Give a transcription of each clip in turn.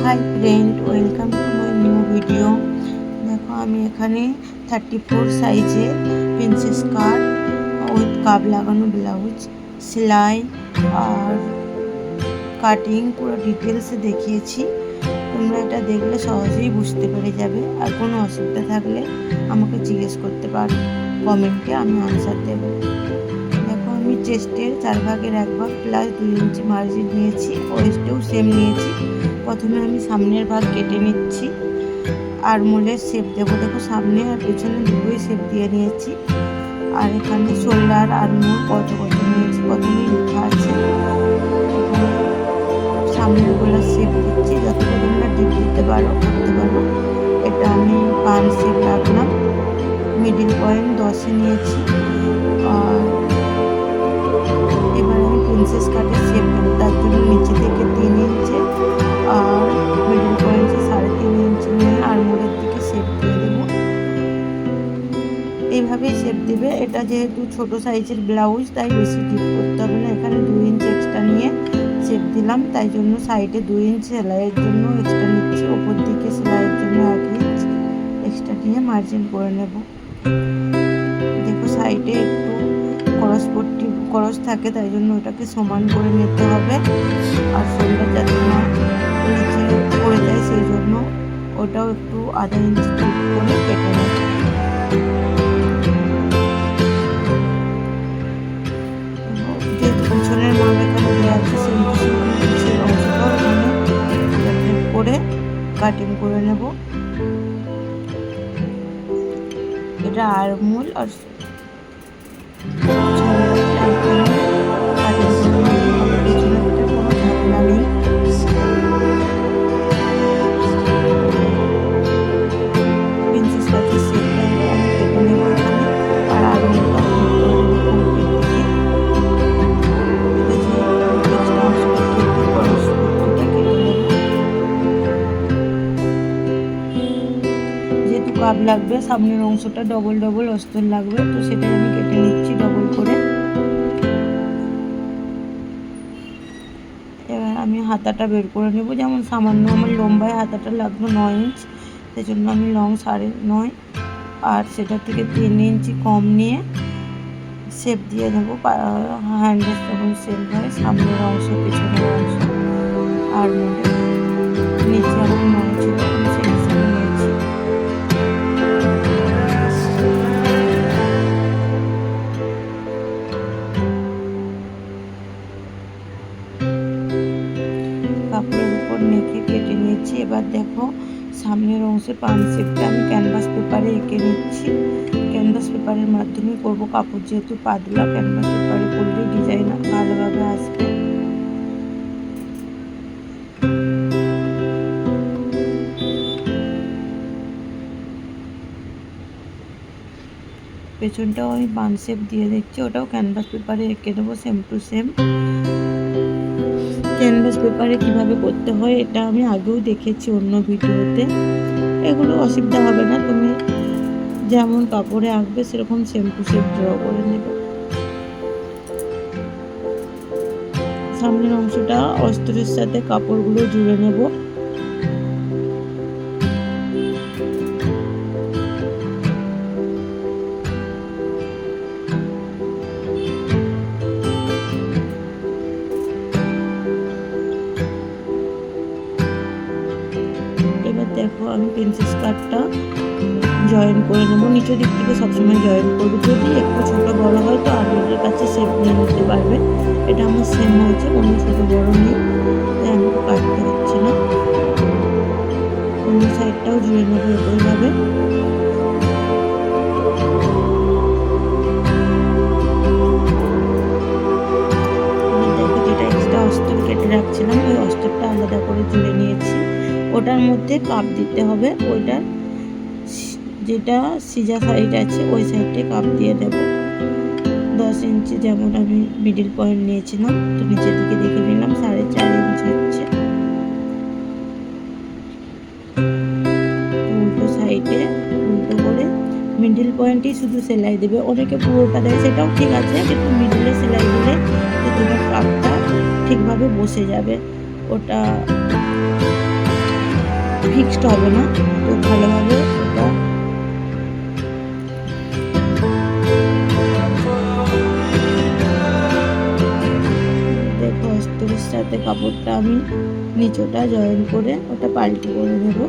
High friend welcome to my new video. देखो आमी एखाने 34 साइजे प्रिंसेस काट उइथ काप लागानो ब्लाउज सेलाई और काटिंग पुरो डिटेल्स देखिएछि। তোমরা এটা দেখলে সহজেই বুঝতে পেরে যাবে। আর কোনো অসুবিধা থাকলে আমাকে জিজ্ঞেস করতে পারো কমেন্টে, আমি আনসার দেব। দেখো আমি চেস্টের 4 ভাগের 1 ভাগ প্লাস 2 ইঞ্চি মার্জিন নিয়েছি, ওয়েস্টেও সেম নিয়েছি। প্রথমে আমি সামনের ভাগ কেটে নিচ্ছি, আর্মহোলের শেপ দেবো। দেখো সামনে আর পেছনে দুটোই শেপ দিয়ে নিয়েছি। আর এখানে শোল্ডার আর্মহোল কত কত নিয়েছি প্রথমেই লেখা আছে। সামনের গলার শেপ দিচ্ছি, যতটা তোমরা ডিপ দিতে পারো করতে পারো। এটা আমি 5 শেপ রাখলাম, মিডিল পয়েন্ট 10-এ নিয়েছি। আর এবার আমি প্রিন্সেস কাটের শেপ দেবো, তার জন্য নিচে থেকে 3 ইঞ্চি আর মিডিল পয়েন্টে 3.5 ইঞ্চি নিয়ে আর্মহোলের দিকে শেপ দিয়ে দেবো। এইভাবেই শেপ দেবে। এটা যেহেতু ছোট সাইজের ব্লাউজ তাই বেশি ডিপ করতে হবে না। এখানে 2 ইঞ্চি এক্সট্রা নিয়ে শেপ দিলাম, তাই জন্য সাইডে 2 ইঞ্চি সেলাইয়ের জন্য এক্সট্রা নিচ্ছি, ওপর দিকে সেলাইয়ের জন্য 1 ইঞ্চ এক্সট্রা নিয়ে মার্জিন করে নেব। দেখো সাইডে একটু ক্রস থাকে, তাই জন্য ওটাকে সমান করে নিতে হবে। আর শোল্ডার যাতে না নিচে পড়ে যায় সেই জন্য ওটাও একটু আধা ইঞ্চি ঠিক করে কেটে নেব। যেহেতু পিছনের মাপ এখানে দেওয়া আছে সেই অংশটাও এখানে করে কাটিং করে নেব। এটা আর্মহোল আর কাপ লাগবে, সামনের অংশটা ডবল ডবল অস্তর লাগবে, তো সেটা আমি কেটে নিচ্ছি ডবল করে। এবার আমি হাতাটা বের করে নেব। যেমন সামান্য আমার লম্বায় হাতাটা লাগবে 9 ইঞ্চ, সেই জন্য আমি লং 9.5 আর সেটা থেকে 3 ইঞ্চি কম নিয়ে শেপ দিয়ে নেব। হ্যান্ডের যখন শেপ হয় সামনের অংশ পেছনের অংশ আর নিচে আমার 9 ছিল সেই হিসাবে নিয়েছি। কাপড়ের উপর মেখে কেটে নিয়েছি। এবার দেখো সামনের অংশে 5 শেপটা আমি ক্যানভাস পেপারে এঁকে নিচ্ছি। ক্যানভাস পেপারের মাধ্যমে করব, কাপড় যেহেতু পাতলা, ক্যানভাস পেপারে করলে ডিজাইন ভালোভাবে আসবে। পেছনটাও আমি 5 শেপ দিয়ে দিচ্ছি, ওটাও ক্যানভাস পেপারে এঁকে দেবো সেম টু সেম। ক্যানভাস পেপারে কিভাবে করতে হয় এটা আমি আগেও দেখেছি অন্য ভিডিওতে। এগুলো অসুবিধা হবে না, তুমি যেমন কাপড়ে আঁকবে সেরকম সেম টু সেম ড্র করে নেবে। সামনের অংশটা অস্তরের সাথে কাপড়গুলো জুড়ে নেব। দেখো আমি প্রিন্সেস কাটটা জয়েন করে নেবো, নিচের দিক থেকে সবসময় জয়েন করবো। যদি একটু ছোটো বড়ো হয় তো আর্মহোলের কাছে শেপ নিয়ে নিতে পারবে। এটা আমার সেম হয়েছে, কোনো ছোটো বড়ো নেই, তাই আমাকে কাটতে হচ্ছে না। অন্য সাইডটাও জুড়ে নেবো একইভাবে। দেখো যেটা এক্সট্রা অস্তর কেটে রাখছিলাম ওই অস্তরটা আলাদা করে জুড়ে নিয়েছি। ওটার মধ্যে কাপ দিতে হবে, ওইটার যেটা সিজা সাইড আছে ওই সাইডে কাপ দিয়ে দেব। 10 ইঞ্চি যেমন আমি মিডিল পয়েন্ট নিয়েছিলাম, তো নিচের দিকে দেখে নিলাম 4.5 ইঞ্চি হচ্ছে। উল্টো সাইডে উল্টো করে মিডিল পয়েন্টেই শুধু সেলাই দেবে। অনেকে পুরোটা দেয়, সেটাও ঠিক আছে, কিন্তু মিডিলে সেলাই দিলে তো তোমার কাপটা ঠিকভাবে বসে যাবে। ওটা ফিক্সড হবে না। তো ভালোভাবে ওটা দেখো অস্তরের সাথে কাপড়টা আমি নিচটা জয়েন করে ওটা পাল্টি করে নেব।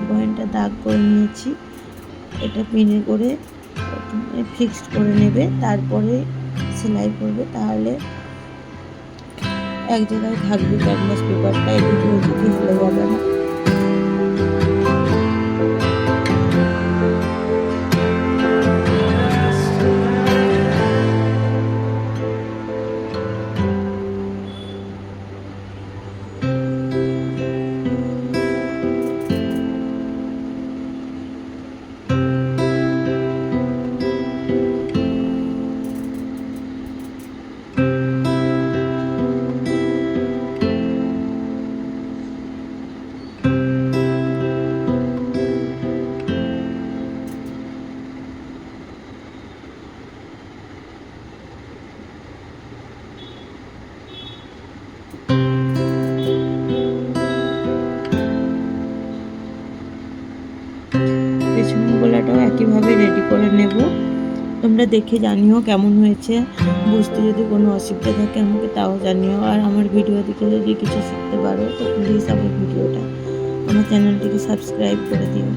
পয়েন্টটা দাগ করে নিয়েছি, এটা পিনে করে ফিক্সড করে নেবে, তারপরে সেলাই করবে, তাহলে এক জায়গায় থাকবে ক্যানভাস পেপারটা, এদিকে ওদিকে হেলে যাবে না। পেছনের গলাটাও একইভাবে রেডি করে নেব। তোমরা দেখে জানিও কেমন হয়েছে, বুঝতে যদি কোনো অসুবিধা থাকে আমাকে তাও জানিও। আর আমার ভিডিও দেখে যদি কিছু শিখতে পারো তো প্লিজ আমার চ্যানেলটিকে সাবস্ক্রাইব করে দিও।